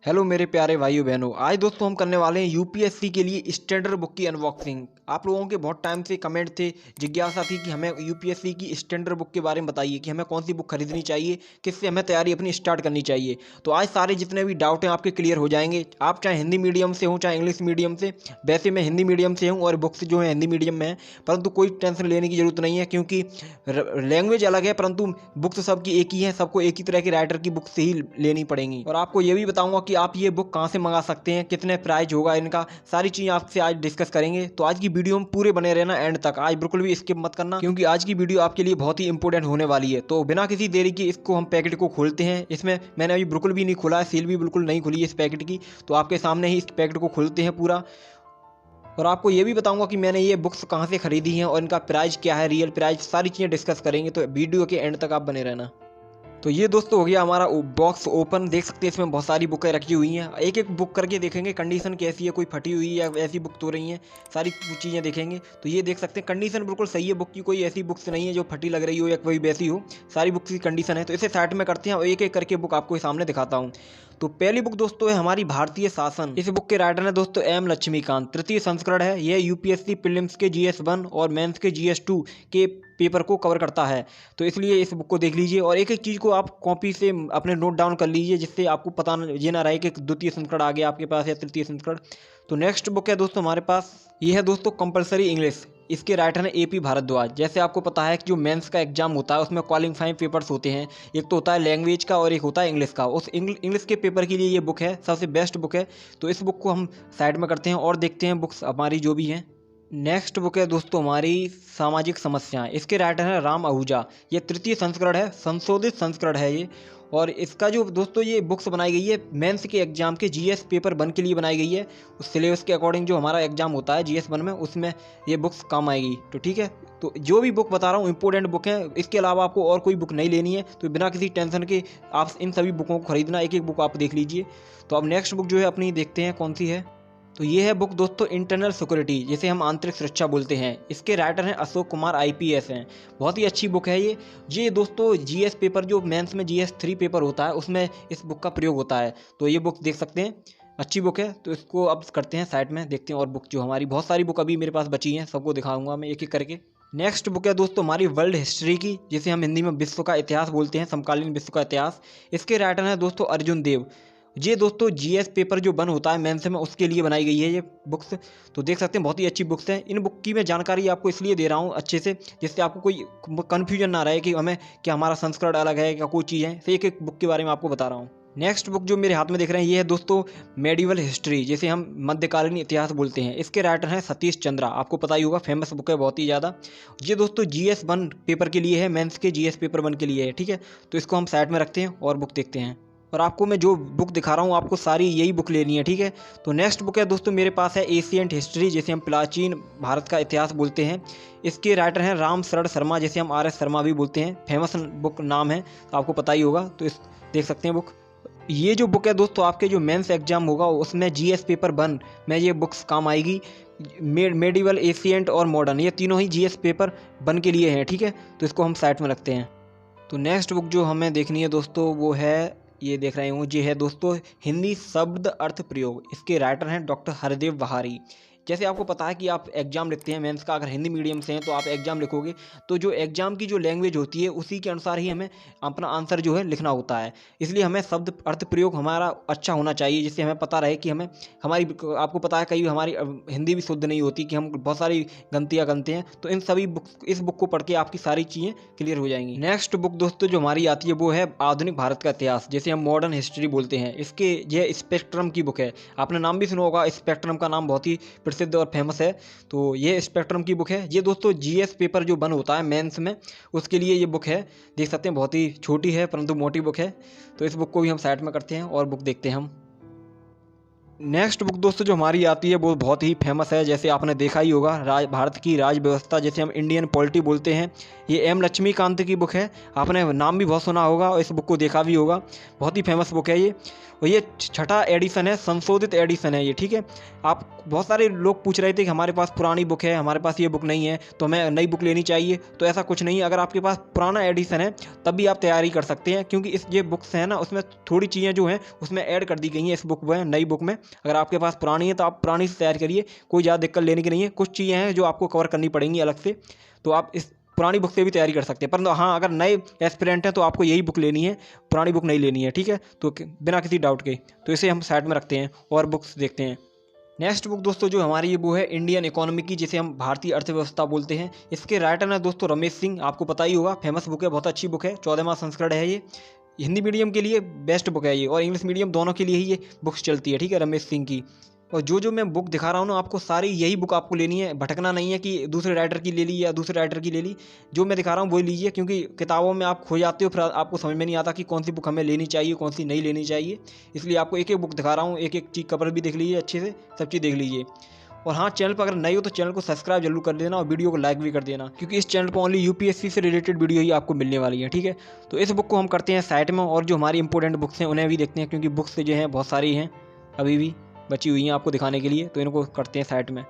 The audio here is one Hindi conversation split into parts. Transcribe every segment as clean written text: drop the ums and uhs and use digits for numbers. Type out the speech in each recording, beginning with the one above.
हेलो मेरे प्यारे भाइयों बहनों। आज दोस्तों हम करने वाले हैं यूपीएससी के लिए स्टैंडर्ड बुक की अनबॉक्सिंग। आप लोगों के बहुत टाइम से कमेंट थे, जिज्ञासा थी कि हमें यूपीएससी की स्टैंडर्ड बुक के बारे में बताइए कि हमें कौन सी बुक खरीदनी चाहिए, किससे हमें तैयारी अपनी स्टार्ट करनी चाहिए। तो आज सारे जितने भी डाउट हैं आपके क्लियर हो जाएंगे। आप चाहे हिंदी मीडियम से हो चाहे इंग्लिश मीडियम से। वैसे मैं हिंदी मीडियम से हूँ और बुक्स जो है हिंदी मीडियम में है, परंतु कोई टेंशन लेने की जरूरत नहीं है क्योंकि लैंग्वेज अलग है परंतु बुक्स सबकी एक ही है। सबको एक ही तरह की राइटर की बुक से ही लेनी पड़ेंगी। और आपको ये भी बताऊंगा कि आप ये बुक कहाँ से मंगा सकते हैं, कितने प्राइस होगा इनका, सारी चीज़ें आपसे आज डिस्कस करेंगे। तो आज की वीडियो में पूरे बने रहना एंड तक, आज बिल्कुल भी स्किप मत करना क्योंकि आज की वीडियो आपके लिए बहुत ही इंपॉर्टेंट होने वाली है। तो बिना किसी देरी के इसको हम पैकेट को खोलते हैं। इसमें मैंने अभी बिल्कुल भी नहीं खोला है, सील भी बिल्कुल नहीं खुली है इस पैकेट की। तो आपके सामने ही इस पैकेट को खोलते हैं पूरा। और आपको ये भी बताऊंगा कि मैंने ये बुक्स कहाँ से खरीदी हैं और इनका प्राइस क्या है, रियल प्राइस, सारी चीज़ें डिस्कस करेंगे। तो वीडियो के एंड तक आप बने रहना। तो ये दोस्तों हो गया हमारा बॉक्स ओपन। देख सकते हैं इसमें बहुत सारी बुकें रखी हुई हैं। एक एक बुक करके देखेंगे कंडीशन कैसी है, कोई फटी हुई है या ऐसी बुक तो रही हैं, सारी चीज़ें देखेंगे। तो ये देख सकते हैं कंडीशन बिल्कुल सही है बुक की, कोई ऐसी बुक्स नहीं है जो फटी लग रही हो या कोई वैसी हो, सारी बुक्स की कंडीशन है। तो इसे साइड में करते हैं और एक एक करके बुक आपको सामने दिखाता हूँ। तो पहली बुक दोस्तों है हमारी भारतीय शासन। इस बुक के राइटर है दोस्तों एम लक्ष्मीकांत। तृतीय संस्करण है। यह यूपीएससी प्रीलिम्स के GS1 और मेंस के GS2 के पेपर को कवर करता है। तो इसलिए इस बुक को देख लीजिए और एक एक चीज़ को आप कॉपी से अपने नोट डाउन कर लीजिए, जिससे आपको पता ये ना रहे कि द्वितीय संस्करण आ गया आपके पास या तृतीय संस्करण। तो नेक्स्ट बुक है दोस्तों हमारे पास, ये है दोस्तों कंपलसरी इंग्लिश। इसके राइटर हैं AP भारद्वाज। जैसे आपको पता है कि जो मेंस का एग्जाम होता है उसमें क्वालिफाइंग पेपर्स होते हैं, एक तो होता है लैंग्वेज का और एक होता है इंग्लिश का। उस इंग्लिश के पेपर के लिए ये बुक है, सबसे बेस्ट बुक है। तो इस बुक को हम साइड में करते हैं और देखते हैं बुक्स हमारी जो भी हैं। नेक्स्ट बुक है दोस्तों हमारी सामाजिक समस्याएं। इसके राइटर हैं राम आहूजा। ये तृतीय संस्करण है, संशोधित संस्करण है ये। और इसका जो दोस्तों ये बुक्स बनाई गई है मेंस के एग्जाम के GS पेपर 1 के लिए बनाई गई है। उस सिलेबस के अकॉर्डिंग जो हमारा एग्जाम होता है GS1 में, उसमें ये बुक्स काम आएगी। तो ठीक है, तो जो भी बुक बता रहा हूँ इंपॉर्टेंट बुक है। इसके अलावा आपको और कोई बुक नहीं लेनी है। तो बिना किसी टेंशन के आप इन सभी बुकों को खरीदना, एक एक बुक आप देख लीजिए। तो अब नेक्स्ट बुक जो है अपनी देखते हैं कौन सी है। तो ये है बुक दोस्तों इंटरनल सिक्योरिटी, जिसे हम आंतरिक सुरक्षा बोलते हैं। इसके राइटर हैं अशोक कुमार IPS हैं। बहुत ही अच्छी बुक है ये दोस्तों GS पेपर जो मेंस में GS3 पेपर होता है उसमें इस बुक का प्रयोग होता है। तो ये बुक देख सकते हैं, अच्छी बुक है। तो इसको अब करते हैं साइड में, देखते हैं और बुक जो हमारी बहुत सारी बुक अभी मेरे पास बची हैं, सबको दिखाऊंगा मैं एक एक करके। नेक्स्ट बुक है दोस्तों हमारी वर्ल्ड हिस्ट्री की, जिसे हम हिंदी में विश्व का इतिहास बोलते हैं, समकालीन विश्व का इतिहास। इसके राइटर हैं दोस्तों अर्जुन देव। ये दोस्तों GS पेपर जो 1 होता है मेंस में उसके लिए बनाई गई है ये बुक्स। तो देख सकते हैं बहुत ही अच्छी बुक्स हैं। इन बुक की मैं जानकारी आपको इसलिए दे रहा हूँ अच्छे से, जिससे आपको कोई कन्फ्यूजन ना रहे कि हमें क्या हमारा संस्करण अलग है क्या कोई चीज़ है। तो एक एक बुक के बारे में आपको बता रहा हूँ। नेक्स्ट बुक जो मेरे हाथ में देख रहे हैं ये है दोस्तों मेडिवल हिस्ट्री, जिसे हम मध्यकालीन इतिहास बोलते हैं। इसके राइटर हैं सतीश चंद्रा। आपको पता ही होगा, फेमस बुक है बहुत ही ज़्यादा। ये दोस्तों GS1 पेपर के लिए है, मेंस के GS पेपर 1 के लिए है। ठीक है, तो इसको हम साइड में रखते हैं और बुक देखते हैं। और आपको मैं जो बुक दिखा रहा हूँ आपको सारी यही बुक लेनी है। ठीक है, तो नेक्स्ट बुक है दोस्तों मेरे पास है एशियंट हिस्ट्री, जिसे हम प्राचीन भारत का इतिहास बोलते हैं। इसके राइटर हैं राम शरण शर्मा, जिसे हम RS शर्मा भी बोलते हैं। फेमस बुक नाम है, तो आपको पता ही होगा। तो इस देख सकते हैं बुक। ये जो बुक है दोस्तों आपके जो मेंस एग्जाम होगा उसमें GS पेपर 1 में ये बुक्स काम आएगी। मेडिवल, एशियंट और मॉडर्न, ये तीनों ही GS पेपर 1 के लिए हैं। ठीक है, तो इसको हम साइड में रखते हैं। तो नेक्स्ट बुक जो हमें देखनी है दोस्तों वो है, ये देख रहे हूँ, ये है दोस्तों हिंदी शब्द अर्थ प्रयोग। इसके राइटर हैं डॉक्टर हरदेव बहारी। जैसे आपको पता है कि आप एग्जाम लिखते हैं मेंस का, अगर हिंदी मीडियम से हैं तो आप एग्जाम लिखोगे तो जो एग्जाम की जो लैंग्वेज होती है उसी के अनुसार ही हमें अपना आंसर जो है लिखना होता है। इसलिए हमें शब्द अर्थ प्रयोग हमारा अच्छा होना चाहिए, जिससे हमें पता रहे कि हमें हमारी, आपको पता है कई हमारी हिंदी भी शुद्ध नहीं होती, कि हम बहुत सारी गलतियाँ करते हैं। तो इन सभी इस बुक को पढ़ के आपकी सारी चीज़ें क्लियर हो जाएंगी। नेक्स्ट बुक दोस्तों जो हमारी आती है वो है आधुनिक भारत का इतिहास, जिसे हम मॉडर्न हिस्ट्री बोलते हैं। इसके यह स्पेक्ट्रम की बुक है। आपने नाम भी सुना होगा, स्पेक्ट्रम का नाम बहुत ही प्रसिद्ध और फेमस है। तो ये स्पेक्ट्रम की बुक है। ये दोस्तों GS पेपर जो 1 होता है मेंस में उसके लिए ये बुक है। देख सकते हैं बहुत ही छोटी है परंतु मोटी बुक है। तो इस बुक को भी हम साइड में करते हैं और बुक देखते हैं हम। नेक्स्ट बुक दोस्तों जो हमारी आती है वो बहुत ही फेमस है, जैसे आपने देखा ही होगा, भारत की राज व्यवस्था, जैसे हम इंडियन पॉलिटी बोलते हैं। ये M लक्ष्मीकांत की बुक है। आपने नाम भी बहुत सुना होगा और इस बुक को देखा भी होगा, बहुत ही फेमस बुक है ये। और ये छठा एडिशन है, संशोधित एडिशन है ये, ठीक है। आप बहुत सारे लोग पूछ रहे थे कि हमारे पास पुरानी बुक है, हमारे पास ये बुक नहीं है, तो हमें नई बुक लेनी चाहिए। तो ऐसा कुछ नहीं है, अगर आपके पास पुराना एडिशन है तब भी आप तैयारी कर सकते हैं, क्योंकि इस ये बुक्स हैं ना, उसमें थोड़ी चीज़ें जो हैं उसमें ऐड कर दी गई हैं इस बुक में, नई बुक में। अगर आपके पास पुरानी है तो आप पुरानी से तैयार करिए, कोई ज़्यादा दिक्कत लेने की नहीं है। कुछ चीज़ें हैं जो आपको कवर करनी पड़ेंगी अलग से, तो आप इस पुरानी बुक से भी तैयारी कर सकते हैं। परंतु हाँ, अगर नए एस्पिरेंट हैं तो आपको यही बुक लेनी है, पुरानी बुक नहीं लेनी है, ठीक है। तो बिना किसी डाउट के तो इसे हम साइड में रखते हैं और बुक्स देखते हैं। नेक्स्ट बुक दोस्तों जो हमारी ये वो है इंडियन इकोनॉमी की, जिसे हम भारतीय अर्थव्यवस्था बोलते हैं। इसके राइटर हैं दोस्तों रमेश सिंह, आपको पता ही होगा, फेमस बुक है, बहुत अच्छी बुक है, 14वां संस्करण है ये। हिंदी मीडियम के लिए बेस्ट बुक है ये, और इंग्लिश मीडियम दोनों के लिए ही ये बुक्स चलती है, ठीक है, रमेश सिंह की। और जो मैं बुक दिखा रहा हूँ ना आपको, सारी यही बुक आपको लेनी है, भटकना नहीं है कि दूसरे राइटर की ले ली या दूसरे राइटर की ले ली। जो मैं दिखा रहा हूँ वही लीजिए, क्योंकि किताबों में आप खो जाते हो, फिर आपको समझ में नहीं आता कि कौन सी बुक हमें लेनी चाहिए, कौन सी नहीं लेनी चाहिए। इसलिए आपको एक एक बुक दिखा रहा हूँ, एक एक चीज़ कवर भी देख लीजिए अच्छे से, सब चीज़ देख लीजिए। और हाँ, चैनल पर अगर नए हो तो चैनल को सब्सक्राइब जरूर कर देना और वीडियो को लाइक भी कर देना, क्योंकि इस चैनल पर ओनली यूपीएससी से रिलेटेड वीडियो ही आपको मिलने वाली है, ठीक है। तो इस बुक को हम करते हैं साइड में, और जो हमारी इंपॉर्टेंट बुक्स हैं उन्हें भी देखते हैं, क्योंकि बुक्स जो हैं बहुत सारी हैं अभी भी बची हुई हैं आपको दिखाने के लिए, तो इनको करते हैं साइड में।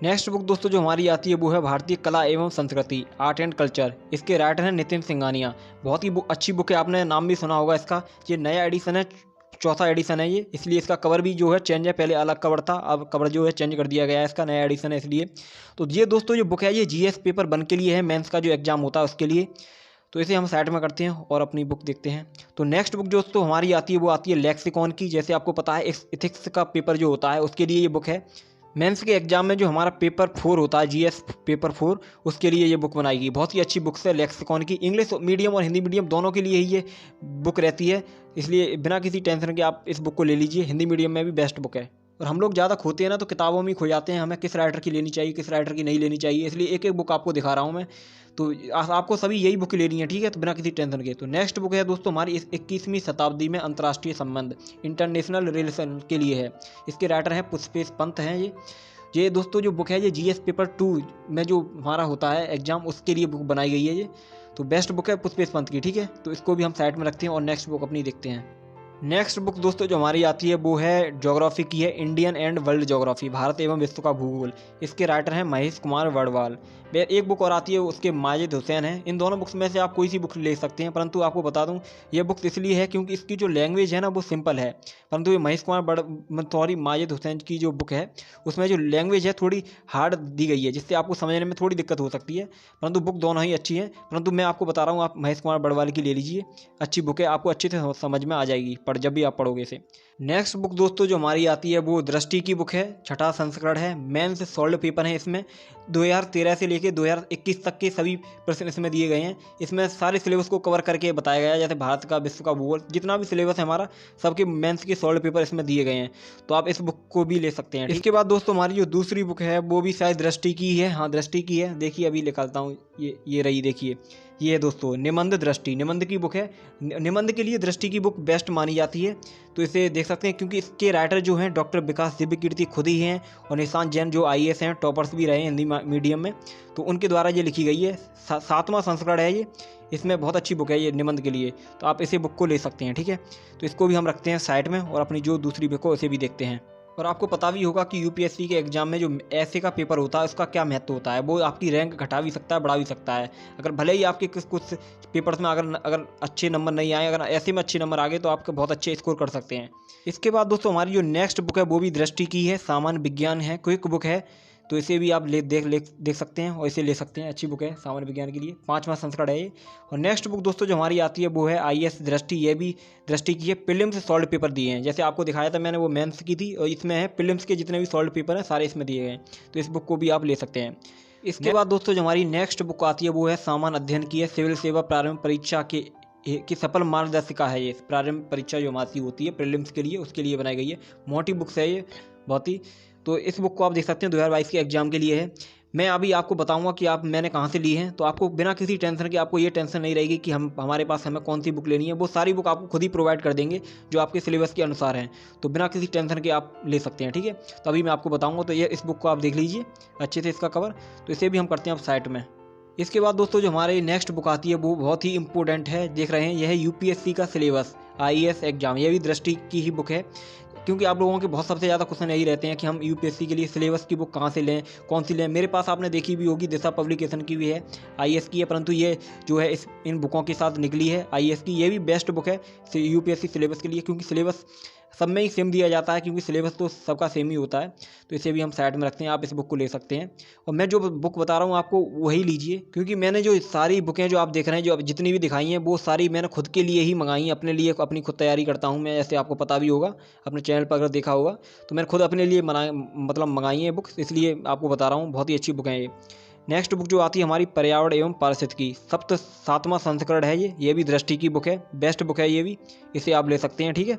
नेक्स्ट बुक दोस्तों जो हमारी आती है वो है भारतीय कला एवं संस्कृति, आर्ट एंड कल्चर। इसके राइटर हैं नितिन सिंघानिया, बहुत ही अच्छी बुक है, आपने नाम भी सुना होगा इसका। ये नया एडिशन है, चौथा एडिशन है ये, इसलिए इसका कवर भी जो है चेंज है, पहले अलग कवर था, अब कवर जो है चेंज कर दिया गया है, इसका नया एडिशन है इसलिए। तो ये दोस्तों जो बुक है ये जीएस पेपर 1 के लिए है, मेंस का जो एग्जाम होता है उसके लिए। तो इसे हम साइड में करते हैं और अपनी बुक देखते हैं। तो नेक्स्ट बुक दोस्तों हमारी आती है वो आती है लेक्सिकॉन की। जैसे आपको पता है इथिक्स का पेपर जो होता है उसके लिए ये बुक है। मेंस के एग्जाम में जो हमारा पेपर 4 होता है, जीएस पेपर 4, उसके लिए ये बुक बनाई गई। बहुत ही अच्छी बुक है लेक्सिकॉन की, इंग्लिश मीडियम और हिंदी मीडियम दोनों के लिए ही ये बुक रहती है, इसलिए बिना किसी टेंशन के आप इस बुक को ले लीजिए, हिंदी मीडियम में भी बेस्ट बुक है। और हम लोग ज़्यादा खोते हैं ना, तो किताबों में ही खो जाते हैं, हमें किस राइटर की लेनी चाहिए, किस राइटर की नहीं लेनी चाहिए, इसलिए एक एक बुक आपको दिखा रहा हूँ मैं। तो आपको सभी यही बुक लेनी है, ठीक है, तो बिना किसी टेंशन के। तो नेक्स्ट बुक है दोस्तों हमारी इस 21वीं शताब्दी में अंतर्राष्ट्रीय संबंध, इंटरनेशनल रिलेशन के लिए है। इसके राइटर हैं पुष्पेश पंत हैं ये दोस्तों जो बुक है ये जीएस पेपर 2 में जो हमारा होता है एग्जाम, उसके लिए बुक बनाई गई है ये। तो बेस्ट बुक है पुष्पेश पंत की, ठीक है। तो इसको भी हम साइड में रखते हैं और नेक्स्ट बुक अपनी देखते हैं। नेक्स्ट बुक दोस्तों जो हमारी आती है वो है ज्योग्राफी की है, Indian and world geography, Bharat एवं विश्व का भूगोल। इसके राइटर हैं महेश कुमार वर्डवाल। एक बुक और आती है उसके माजिद हुसैन हैं। इन दोनों बुक्स में से आप कोई सी बुक ले सकते हैं, परंतु आपको बता दूं ये बुक इसलिए है क्योंकि इसकी जो लैंग्वेज है ना वो सिंपल है, परंतु ये महेश कुमार माजिद हुसैन की जो बुक है उसमें जो लैंग्वेज है थोड़ी हार्ड दी गई है, जिससे आपको समझने में थोड़ी दिक्कत हो सकती है। परंतु बुक दोनों ही अच्छी हैं, परंतु मैं आपको बता रहा हूँ आप महेश कुमार वर्डवाल की ले लीजिए, अच्छी बुक है, आपको अच्छे से समझ में आ जाएगी जब भी आप पढ़ोगे इसे। नेक्स्ट बुक दोस्तों जो हमारी आती है वो दृष्टि की बुक है, छठा संस्करण है, मेंस सॉल्व पेपर है। इसमें 2013 से लेके 2021 तक के सभी प्रश्न इसमें दिए गए हैं। इसमें सारे सिलेबस को कवर करके बताया गया है, जैसे भारत का, विश्व का भूगोल, जितना भी सिलेबस है हमारा, सबके मेंस के सॉल्व पेपर इसमें दिए गए हैं। तो आप इस बुक को भी ले सकते हैं। इसके बाद दोस्तों हमारी जो दूसरी बुक है वो भी शायद दृष्टि की है, हाँ दृष्टि की है। देखिए अभी निकालता हूँ, ये रही, देखिए ये है दोस्तों निबंध दृष्टि, निबंध की बुक है। निबंध के लिए दृष्टि की बुक बेस्ट मानी जाती है, तो इसे देख सकते हैं, क्योंकि इसके राइटर जो हैं डॉक्टर विकास दिव्य कीर्ति खुद ही हैं, और निशांत जैन जो आईएएस हैं, टॉपर्स भी रहे हैं हिंदी मीडियम में, तो उनके द्वारा ये लिखी गई है। 7वां संस्करण है ये, इसमें बहुत अच्छी बुक है ये निबंध के लिए, तो आप इसे बुक को ले सकते हैं, ठीक है। तो इसको भी हम रखते हैं साइड में और अपनी जो दूसरी बुक है उसे भी देखते हैं। और आपको पता भी होगा कि यूपीएससी के एग्जाम में जो ऐसे का पेपर होता है उसका क्या महत्व होता है, वो आपकी रैंक घटा भी सकता है, बढ़ा भी सकता है। अगर भले ही आपके कुछ पेपर्स में अगर अच्छे नंबर नहीं आए, अगर ऐसे में अच्छे नंबर आ गए तो आप बहुत अच्छे स्कोर कर सकते हैं। इसके बाद दोस्तों हमारी जो नेक्स्ट बुक है वो भी दृष्टि की है, सामान्य विज्ञान है, क्विक बुक है, तो इसे भी आप देख सकते हैं और इसे ले सकते हैं, अच्छी बुक है सामान्य विज्ञान के लिए, 5वां संस्करण है ये। और नेक्स्ट बुक दोस्तों जो हमारी आती है वो है आईएएस दृष्टि, ये भी दृष्टि की है, प्रीलिम्स से सॉल्व पेपर दिए हैं, जैसे आपको दिखाया था मैंने वो मेंस की थी, और इसमें है प्रीलिम्स के जितने भी सॉल्व पेपर हैं सारे इसमें दिए गए हैं, तो इस बुक को भी आप ले सकते हैं। इसके बाद दोस्तों जो हमारी नेक्स्ट बुक आती है वो है सामान्य अध्ययन की है, सिविल सेवा प्रारंभ परीक्षा की सफल मार्गदर्शिका है ये। प्रारंभ परीक्षा जो हमारी होती है प्रीलिम्स के लिए, उसके लिए बनाई गई है, मोटी बुक्स है ये बहुत ही। तो इस बुक को आप देख सकते हैं, 2022 के एग्जाम के लिए है। मैं अभी आपको बताऊंगा कि मैंने कहाँ से ली है, तो आपको बिना किसी टेंशन के, आपको ये टेंशन नहीं रहेगी कि हमारे पास हमें कौन सी बुक लेनी है, वो सारी बुक आपको खुद ही प्रोवाइड कर देंगे जो आपके सिलेबस के अनुसार हैं, तो बिना किसी टेंशन के आप ले सकते हैं, ठीक है। तो अभी मैं आपको बताऊंगा, तो ये इस बुक को आप देख लीजिए अच्छे से, इसका कवर, तो इसे भी हम करते हैं अब साइड में। इसके बाद दोस्तों जो हमारे नेक्स्ट बुक आती है वो बहुत ही इंपॉर्टेंट है, देख रहे हैं, यह है यूपीएससी का सिलेबस, IAS एग्जाम, ये भी दृष्टि की ही बुक है। क्योंकि आप लोगों के बहुत सबसे ज़्यादा क्वेश्चन यही रहते हैं कि हम यूपीएससी के लिए सिलेबस की बुक कहाँ से लें, कौन सी लें। मेरे पास आपने देखी भी होगी, दिशा पब्लिकेशन की भी है, IAS की है, परंतु ये जो है इन बुकों के साथ निकली है IAS की। ये भी बेस्ट बुक है यूपीएससी सिलेबस के लिए, क्योंकि सिलेबस सब में ही सेम दिया जाता है, क्योंकि सिलेबस तो सबका सेम ही होता है। तो इसे भी हम साइड में रखते हैं, आप इस बुक को ले सकते हैं। और मैं जो बुक बता रहा हूँ आपको वही लीजिए, क्योंकि मैंने जो सारी बुकें जो आप देख रहे हैं, जो जितनी भी दिखाई हैं, वो सारी मैंने खुद के लिए ही मंगाई हैं, अपने लिए अपनी खुद तैयारी करता हूँ मैं, ऐसे आपको पता भी होगा, अपने चैनल पर अगर देखा होगा तो मैंने खुद अपने लिए मंगाई है बुक्स, इसलिए आपको बता रहा हूँ। बहुत ही अच्छी बुक है ये। नेक्स्ट बुक जो आती है हमारी पर्यावरण एवं पारिस्थितिकी की, 7वां संस्करण है ये भी दृष्टि की बुक है, बेस्ट बुक है ये भी, इसे आप ले सकते हैं, ठीक है।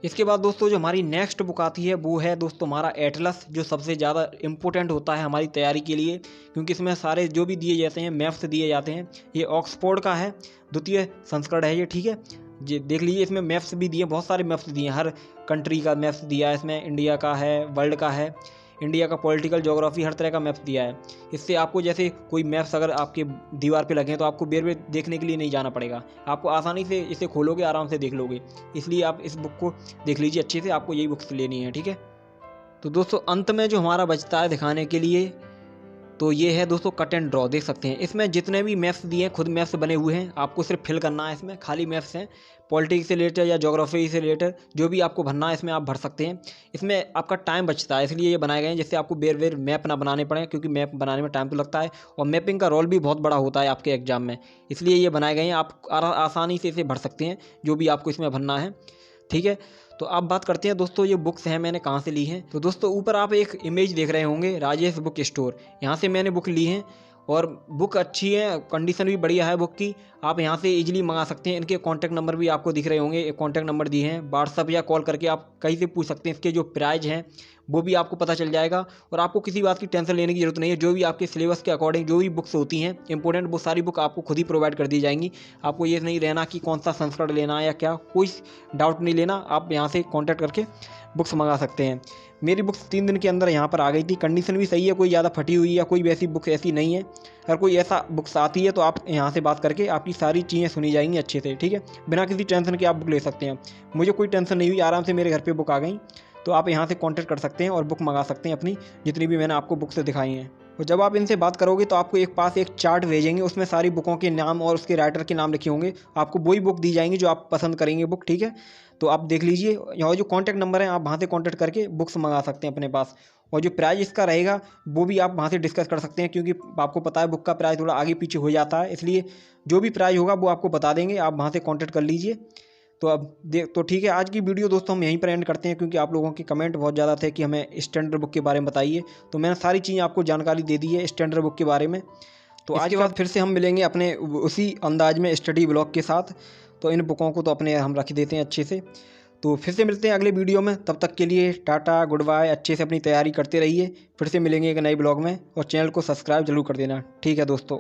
इसके बाद दोस्तों जो हमारी नेक्स्ट बुक आती है वो है दोस्तों हमारा एटलस, जो सबसे ज़्यादा इम्पोर्टेंट होता है हमारी तैयारी के लिए, क्योंकि इसमें सारे जो भी दिए जाते हैं मैप्स दिए जाते हैं। ये ऑक्सफोर्ड का है, 2य संस्करण है ये, ठीक है। ये देख लीजिए, इसमें मैप्स भी दिए, बहुत सारे मैप्स दिए हैं, हर कंट्री का मैप्स दिया है इसमें, इंडिया का है, वर्ल्ड का है, इंडिया का पॉलिटिकल ज्योग्राफी, हर तरह का मैप्स दिया है। इससे आपको जैसे कोई मैप्स अगर आपके दीवार पे लगे तो आपको बेर बेर देखने के लिए नहीं जाना पड़ेगा, आपको आसानी से इसे खोलोगे, आराम से देख लोगे। इसलिए आप इस बुक को देख लीजिए अच्छे से, आपको यही बुक्स लेनी है, ठीक है। तो दोस्तों अंत में जो हमारा बचता है दिखाने के लिए, तो ये है दोस्तों कट एंड ड्रॉ, देख सकते हैं इसमें जितने भी मैप्स दिए हैं, खुद मैप्स बने हुए हैं, आपको सिर्फ फिल करना है। इसमें खाली मैप्स हैं, पॉलिटिक्स से रिलेटेड या ज्योग्राफी से रिलेटेड जो भी आपको भरना है इसमें आप भर सकते हैं। इसमें आपका टाइम बचता है, इसलिए ये बनाए गए हैं जिससे आपको बेर बेर मैप ना बनाने पड़े, क्योंकि मैप बनाने में टाइम तो लगता है और मैपिंग का रोल भी बहुत बड़ा होता है आपके एग्जाम में, इसलिए ये बनाए गए हैं। आप आसानी से इसे भर सकते हैं जो भी आपको इसमें भरना है, ठीक है। तो अब बात करते हैं दोस्तों ये बुक्स हैं मैंने कहाँ से ली हैं। तो दोस्तों ऊपर आप एक इमेज देख रहे होंगे, राजेश बुक स्टोर, यहाँ से मैंने बुक ली है और बुक अच्छी है, कंडीशन भी बढ़िया है बुक की, आप यहाँ से इजीली मंगा सकते हैं। इनके कॉन्टैक्ट नंबर भी आपको दिख रहे होंगे, एक कॉन्टैक्ट नंबर दिए हैं, व्हाट्सअप या कॉल करके आप कहीं से पूछ सकते हैं। इसके जो प्राइस हैं वो भी आपको पता चल जाएगा और आपको किसी बात की टेंशन लेने की जरूरत नहीं है। जो भी आपके सिलेबस के अकॉर्डिंग जो भी बुक्स होती हैं इंपॉर्टेंट, वो सारी बुक आपको खुद ही प्रोवाइड कर दी जाएंगी। आपको ये नहीं रहना कि कौन सा संस्करण लेना है या क्या, कोई डाउट नहीं लेना, आप यहाँ से कॉन्टैक्ट करके बुक्स मंगा सकते हैं। मेरी बुक्स 3 दिन के अंदर यहाँ पर आ गई थी, कंडीशन भी सही है, कोई ज़्यादा फटी हुई या कोई वैसी बुक्स ऐसी नहीं है। अगर कोई ऐसा बुक्स आती है तो आप यहाँ से बात करके आपकी सारी चीज़ें सुनी जाएंगी अच्छे से, ठीक है, बिना किसी टेंशन के आप बुक ले सकते हैं। मुझे कोई टेंशन नहीं हुई, आराम से मेरे घर पे बुक आ गई। तो आप यहाँ से कॉन्टैक्ट कर सकते हैं और बुक मंगा सकते हैं अपनी, जितनी भी मैंने आपको बुक्स दिखाई हैं। और जब आप इनसे बात करोगे तो आपको एक चार्ट भेजेंगे, उसमें सारी बुकों के नाम और उसके राइटर के नाम लिखे होंगे, आपको वही बुक दी जाएंगी जो आप पसंद करेंगे बुक, ठीक है। तो आप देख लीजिए, यहाँ जो कॉन्टैक्ट नंबर है आप वहाँ से कॉन्टैक्ट करके बुक्स मंगा सकते हैं अपने पास। और जो प्राइस इसका रहेगा वो भी आप वहाँ से डिस्कस कर सकते हैं, क्योंकि आपको पता है बुक का प्राइस थोड़ा आगे पीछे हो जाता है, इसलिए जो भी प्राइस होगा वो आपको बता देंगे, आप वहाँ से कॉन्टैक्ट कर लीजिए। तो तो ठीक है, आज की वीडियो दोस्तों हम यहीं पर एंड करते हैं, क्योंकि आप लोगों के कमेंट बहुत ज़्यादा थे कि हमें स्टैंडर्ड बुक के बारे में बताइए, तो मैंने सारी चीज़ें आपको जानकारी दे दी है स्टैंडर्ड बुक के बारे में। तो आज के बाद फिर से हम मिलेंगे अपने उसी अंदाज में स्टडी ब्लॉग के साथ। तो इन बुकों को तो अपने हम रख देते हैं अच्छे से, तो फिर से मिलते हैं अगले वीडियो में। तब तक के लिए टाटा, गुड बाय, अच्छे से अपनी तैयारी करते रहिए। फिर से मिलेंगे एक नए ब्लॉग में और चैनल को सब्सक्राइब जरूर कर देना, ठीक है दोस्तों।